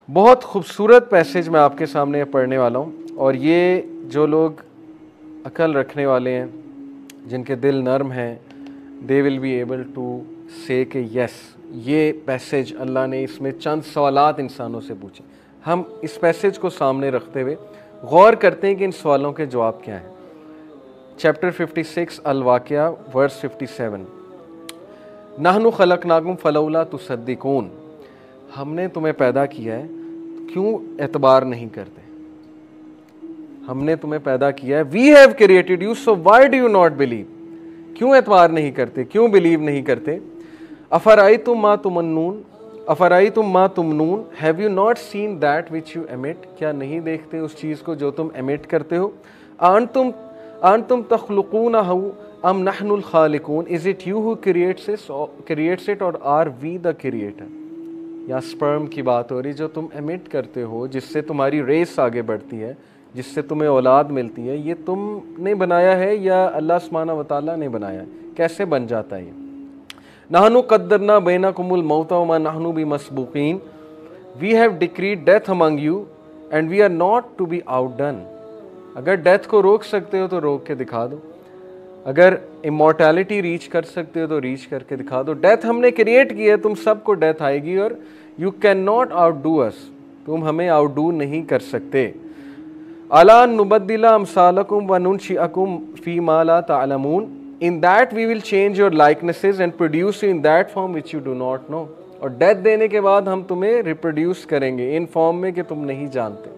بہت خوبصورت پیسیج میں آپ کے سامنے پڑھنے والا ہوں، اور یہ جو لوگ عقل رکھنے والے ہیں، جن کے دل نرم ہیں، دے ول بی ایبل ٹو سے کہ یس، یہ پیسیج اللہ نے اس میں چند سوالات انسانوں سے پوچھے۔ ہم اس پیسیج کو سامنے رکھتے ہوئے غور کرتے ہیں کہ ان سوالوں کے جواب کیا ہیں۔ چیپٹر 56 الواقعہ ورس 57، نحن خلقناکم فلولا تصدقون، ہم نے تمہیں پیدا کیا ہے، کیوں اعتبار نہیں کرتے؟ ہم نے تمہیں پیدا کیا ہے، we have created you so why do you not believe, کیوں اعتبار نہیں کرتے، کیوں بلیو نہیں کرتے؟ افرأیتم ما تمنون، افرأیتم ما تمنون، have you not seen that which you emit, کیا نہیں دیکھتے اس چیز کو جو تم ایمٹ کرتے ہو؟ انتم تخلقونہ ام نحن الخالقون، is it you who creates it or are we the creator? یا سپرم کی بات ہو رہی جو تم ایمٹ کرتے ہو، جس سے تمہاری ریس آگے بڑھتی ہے، جس سے تمہیں اولاد ملتی ہے، یہ تم نے بنایا ہے یا اللہ سبحانہ وتعالیٰ نے بنایا ہے؟ کیسے بن جاتا ہے یہ؟ نحن قدرنا بینکم الموت وما نحن بمسبوقین، we have decreed death among you and we are not to be outdone ڈن۔ اگر ڈیتھ کو روک سکتے ہو تو روک کے دکھا دو، اگر امورٹیلٹی ریچ کر سکتے ہو تو ریچ کر کے دکھا دو۔ ڈیتھ ہم نے کریٹ کی ہے، تم سب کو ڈیتھ آئے گی، اور you cannot outdo us, تم ہمیں آؤٹ ڈو نہیں کر سکتے۔ الا نبدل امثالکم وننشئکم فی ما لا تعلمون، in that we will change your likenesses and produce you in that form which you do not know، اور ڈیتھ دینے کے بعد ہم تمہیں ریپروڈیوس کریں گے ان فارم میں کہ تم نہیں جانتے،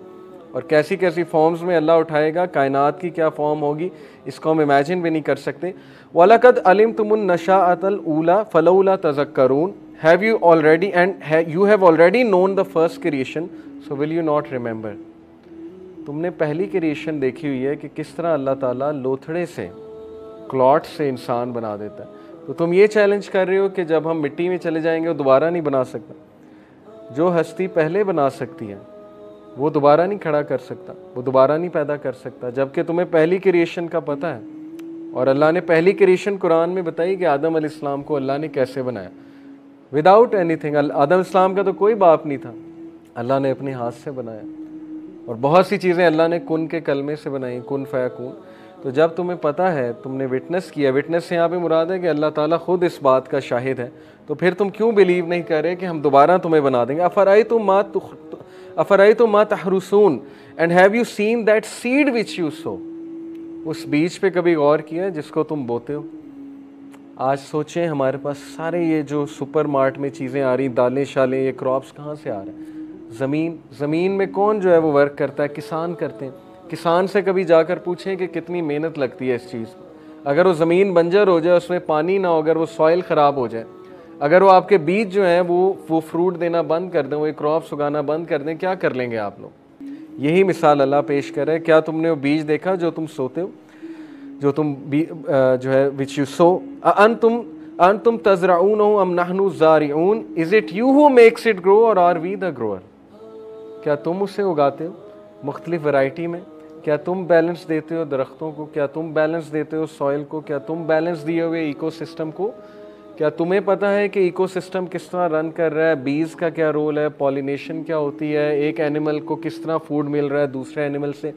اور کیسی کیسی فارمز میں اللہ اٹھائے گا، کائنات کی کیا فارم ہوگی اس کو ہم امیجن بھی نہیں کر سکتے۔ وَلَقَدْ عَلِمْتُمُ النَّشَاءَةَ الْأُولَىٰ فَلَوْلَا تَذَكَّرُونَ، have you already and you have already known the first creation so will you not remember، تم نے پہلی کریشن دیکھی ہوئی ہے کہ کس طرح اللہ تعالیٰ لوتھڑے سے، کلاٹ سے انسان بنا دیتا ہے، تو تم یہ چیلنج کر رہے ہو کہ جب ہم مٹی میں چلے جائیں گے وہ دوبارہ نہیں بنا سکتا؟ جو ہستی پہلے بنا سکتی ہے وہ دوبارہ نہیں کھڑا کر سکتا، وہ دوبارہ نہیں پیدا کر سکتا، جبکہ تمہیں پہلی کریشن کا پتہ ہے۔ اور اللہ نے پہلی کریشن قرآن میں بتائی کہ آدم علیہ السلام کو اللہ نے کیسے بنایا، وداؤٹ اینی تھنگ۔ آدم علیہ السلام کا تو کوئی باپ نہیں تھا، اللہ نے اپنے ہاتھ سے بنایا، اور بہت سی چیزیں اللہ نے کن کے کلمے سے بنائی، کن فیکون۔ تو جب تمہیں پتہ ہے، تم نے وٹنس کیا، وٹنس سے یہاں پہ مراد ہے کہ اللہ تعالیٰ خود اس بات کا شاہد ہے، تو پھر تم کیوں بلیو نہیں کر رہے کہ ہم دوبارہ تمہیں بنا دیں گے؟ افرأیتم ما تحرثون and have you seen that seed which you sow, اس بیج پہ کبھی غور کیا جس کو تم بوتے ہو؟ آج سوچیں، ہمارے پاس سارے یہ جو سپر مارٹ میں چیزیں آ رہی، دالیں شالیں، یہ کراپس کہاں سے آ رہے ہیں؟ زمین میں کون جو ہے وہ ورک کرتا ہے؟ کسان کرتے ہیں۔ کسان سے کبھی جا کر پوچھیں کہ کتنی محنت لگتی ہے اس چیز کو۔ اگر وہ زمین بنجر ہو جائے، اس میں پانی نہ ہو، اگر وہ سوائل خراب ہو جائے، اگر وہ آپ کے بیج جو ہیں وہ فروٹ دینا بند کر دیں، وہ کراپس اگانا بند کر دیں، کیا کر لیں گے آپ لوگ؟ یہی مثال اللہ پیش کر رہا ہے۔ کیا تم نے وہ بیج دیکھا جو تم سوتے ہو، جو تم جو ہے وچ یو سو؟ انتم تزرعونہ ام نحن الزارعون، is it you who makes it grow or are we دا گروور؟ کیا تم اسے اگاتے ہو مختلف ورائٹی میں؟ کیا تم بیلنس دیتے ہو درختوں کو؟ کیا تم بیلنس دیتے ہو سوئل کو؟ کیا تم بیلنس دیے ہوئے ایکو سسٹم کو؟ کیا تمہیں پتہ ہے کہ ایکو سسٹم کس طرح رن کر رہا ہے؟ بیز کا کیا رول ہے؟ پالینیشن کیا ہوتی ہے؟ ایک اینیمل کو کس طرح فوڈ مل رہا ہے دوسرے اینیمل سے؟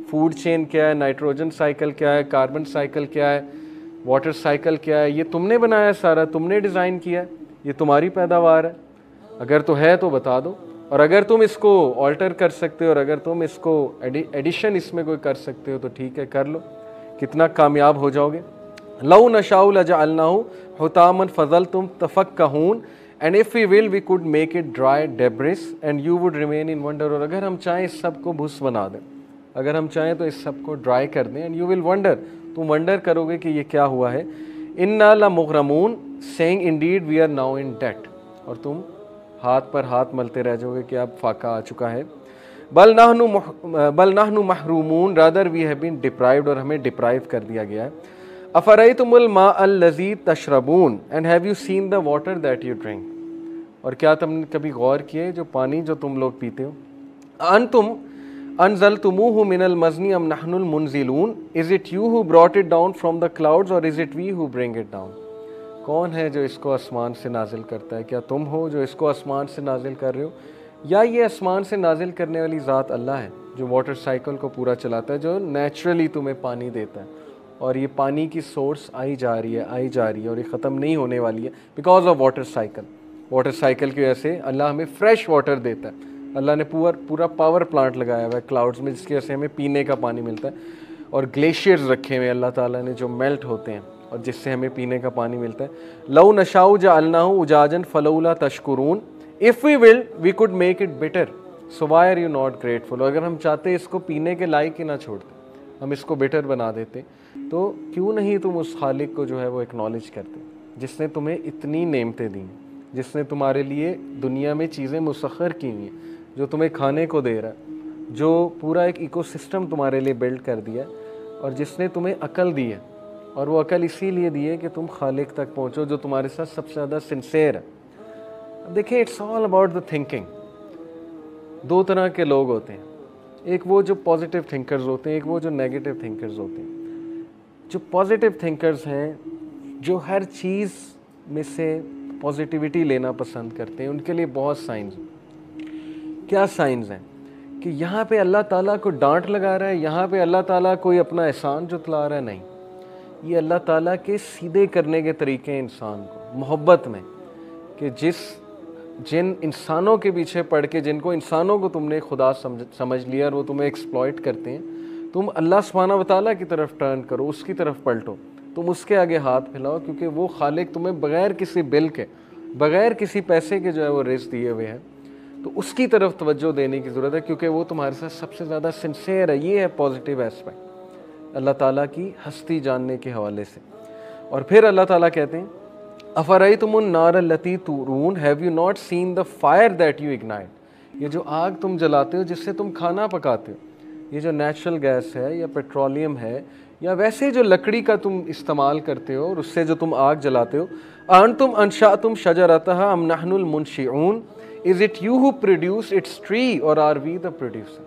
فوڈ چین کیا ہے؟ نائٹروجن سائیکل کیا ہے؟ کاربن سائیکل کیا ہے؟ واٹر سائیکل کیا ہے؟ یہ تم نے بنایا سارا، تم نے ڈیزائن کیا ہے، یہ تمہاری پیداوار ہے؟ اگر تو ہے تو بتا دو، اور اگر تم اس کو آلٹر کر سکتے ہو، اور اگر تم اس کو ایڈیشن اس میں کوئی کر سکتے ہو تو ٹھیک ہے، کر لو، کتنا کامیاب ہو جاؤ گے۔ لو نشاء لجعلناہ حطاما فظلتم تفکہون and if we will we could make it dry debris and you would remain in wonder, اور اگر ہم چاہیں اس سب کو بھس بنا دیں، اگر ہم چاہیں تو اس سب کو ڈرائی کر دیں، اینڈ یو ول ونڈر، تم ونڈر کرو گے کہ یہ کیا ہوا ہے۔ انا لمغرمون saying indeed we are now in debt, اور تم ہاتھ پر ہاتھ ملتے رہ جاؤ گے کہ اب فاقہ آ چکا ہے۔ بل نحن محرومون، rather we have been deprived, اور ہمیں ڈپرائیو کر دیا گیا ہے۔ افرأیتم الماء الذی تشربون and have you seen the water that you drink, اور کیا تم نے کبھی غور کیے جو پانی جو تم لوگ پیتے ہو؟ انتم انزلتموہ من المزن ام نحن المنزلون، is it you who brought it down from the clouds or is it we who bring it down? کون ہے جو اس کو آسمان سے نازل کرتا ہے؟ کیا تم ہو جو اس کو آسمان سے نازل کر رہے ہو، یا یہ آسمان سے نازل کرنے والی ذات اللہ ہے جو واٹر سائیکل کو پورا چلاتا ہے, جو نیچرلی تمہیں پانی دیتا ہے, اور یہ پانی کی سورس آئی جا رہی ہے اور یہ ختم نہیں ہونے والی ہے because of water cycle. Water cycle کی وجہ سے اللہ ہمیں فریش واٹر دیتا ہے. اللہ نے پورا پاور پلانٹ لگایا ہوا ہے کلاؤڈز میں, جس کی وجہ سے ہمیں پینے کا پانی ملتا ہے, اور گلیشیئرز رکھے ہوئے اللہ تعالیٰ نے جو میلٹ ہوتے ہیں اور جس سے ہمیں پینے کا پانی ملتا ہے. لو نشاء جعلناہ اجاجا فلولا تشکرون, if we will we could make it bitter so why are you not grateful. اگر ہم چاہتے اس کو پینے کے لائق ہی نہ چھوڑتے, ہم اس کو bitter بنا دیتے, تو کیوں نہیں تم اس خالق کو جو ہے وہ اکنالج کرتے جس نے تمہیں اتنی نعمتیں دیں, جس نے تمہارے لیے دنیا میں چیزیں مسخر کی ہوئی ہیں, جو تمہیں کھانے کو دے رہا ہے, جو پورا ایک ایکو سسٹم تمہارے لیے بلڈ کر دیا, اور جس نے تمہیں عقل دی ہے, اور وہ عقل اسی لیے دی ہے کہ تم خالق تک پہنچو جو تمہارے ساتھ سب سے زیادہ سنسیئر ہے. دیکھیں it's all about the thinking. دو طرح کے لوگ ہوتے ہیں, ایک وہ جو پازیٹیو تھنکرز ہوتے ہیں, ایک وہ جو نیگیٹو تھنکرز ہوتے ہیں. جو پازیٹیو تھنکرز ہیں, جو ہر چیز میں سے پازیٹیوٹی لینا پسند کرتے ہیں, ان کے لیے بہت سائنس ہیں. کیا سائنس ہیں کہ یہاں پہ اللہ تعالیٰ کو ڈانٹ لگا رہا ہے, یہاں پہ اللہ تعالیٰ کوئی اپنا احسان جتلا رہا ہے, نہیں. یہ اللہ تعالیٰ کے سیدھے کرنے کے طریقے ہیں انسان کو محبت میں, کہ جن انسانوں کے پیچھے پڑھ کے, جن کو انسانوں کو تم نے خدا سمجھ لیا اور وہ تمہیں ایکسپلائٹ کرتے ہیں, تم اللہ سبحانہ و تعالیٰ کی طرف ٹرن کرو, اس کی طرف پلٹو, تم اس کے آگے ہاتھ پھیلاؤ, کیونکہ وہ خالق تمہیں بغیر کسی بل کے, بغیر کسی پیسے کے جو ہے وہ رزق دیے ہوئے ہیں. تو اس کی طرف توجہ دینے کی ضرورت ہے, کیونکہ وہ تمہارے ساتھ سب سے زیادہ سنسیئر ہے. یہ ہے پازیٹیو ایسپیکٹ اللہ تعالیٰ کی ہستی جاننے کے حوالے سے. اور پھر اللہ تعالیٰ کہتے ہیں افرأیتم النار التی تورون, have you not seen the fire that you ignite. یہ جو آگ تم جلاتے ہو, جس سے تم کھانا پکاتے ہو, یہ جو نیچرل گیس ہے یا پیٹرولیم ہے یا ویسے جو لکڑی کا تم استعمال کرتے ہو اور اس سے جو تم آگ جلاتے ہو, انتم انشأتم شجرتها ام نحن المنشئون, is it you who produce its tree or are we the producer.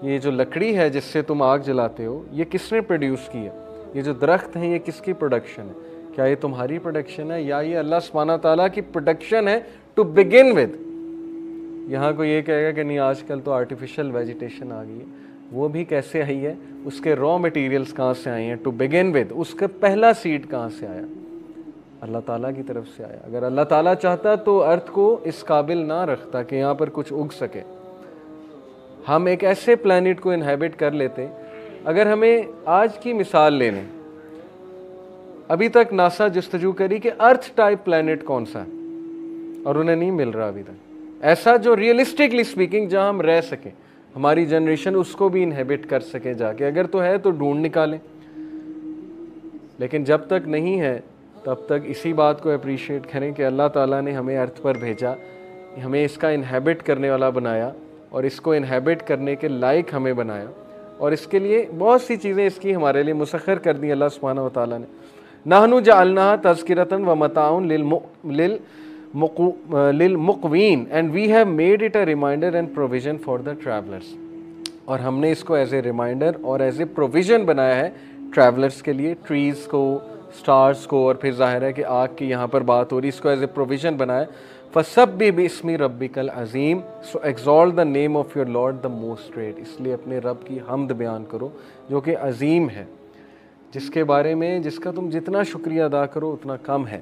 یہ جو لکڑی ہے جس سے تم آگ جلاتے ہو, یہ کس نے پروڈیوس کی ہے؟ یہ جو درخت ہیں یہ کس کی پروڈکشن ہے؟ کیا یہ تمہاری پروڈکشن ہے یا یہ اللہ سبحانہ تعالیٰ کی پروڈکشن ہے ٹو بگن ود. یہاں کوئی یہ کہے گا کہ نہیں آج کل تو آرٹیفیشل ویجیٹیشن آ گئی ہے, وہ بھی کیسے آئی ہے, اس کے را مٹیریلز کہاں سے آئی ہیں ٹو بگن ود, اس کا پہلا سیڈ کہاں سے آیا؟ اللہ تعالیٰ کی طرف سے آیا. اگر اللہ تعالیٰ چاہتا تو ارتھ کو اس قابل نہ رکھتا کہ یہاں پر کچھ اگ سکے. ہم ایک ایسے پلانٹ کو انہیبٹ کر لیتے. اگر ہمیں آج کی مثال لے لیں, ابھی تک ناسا جستجو کری کہ ارتھ ٹائپ پلانٹ کون سا ہے, اور انہیں نہیں مل رہا ابھی تک ایسا جو ریئلسٹکلی سپیکنگ جہاں ہم رہ سکیں, ہماری جنریشن اس کو بھی انہیبٹ کر سکے جا کے. اگر تو ہے تو ڈھونڈ نکالیں, لیکن جب تک نہیں ہے تب تک اسی بات کو اپریشیٹ کریں کہ اللہ تعالیٰ نے ہمیں ارتھ پر بھیجا, ہمیں اس کا انہیبٹ کرنے والا بنایا, اور اس کو انہیبٹ کرنے کے لائق ہمیں بنایا, اور اس کے لیے بہت سی چیزیں اس کی ہمارے لیے مسخر کر دی اللہ سبحانہ و تعالیٰ نے. نحن جعلناها تذکرۃ ومتاع للمقوین and we have made it a reminder and provision for the travellers. اور ہم نے اس کو ایز اے ریمائنڈر اور ایز اے پروویژن بنایا ہے ٹریولرس کے لیے, ٹریز کو, سٹارز کو, اور پھر ظاہر ہے کہ آگ کی یہاں پر بات ہو رہی, اس کو ایز اے پروویژن بنایا. فَسَبِّحْ بِاسْمِ رَبِّكَ الْعَظِيمِ, so exalt the name of your Lord the most great. اس لیے اپنے رب کی حمد بیان کرو جو کہ عظیم ہے, جس کے بارے میں جس کا تم جتنا شکریہ ادا کرو اتنا کم ہے.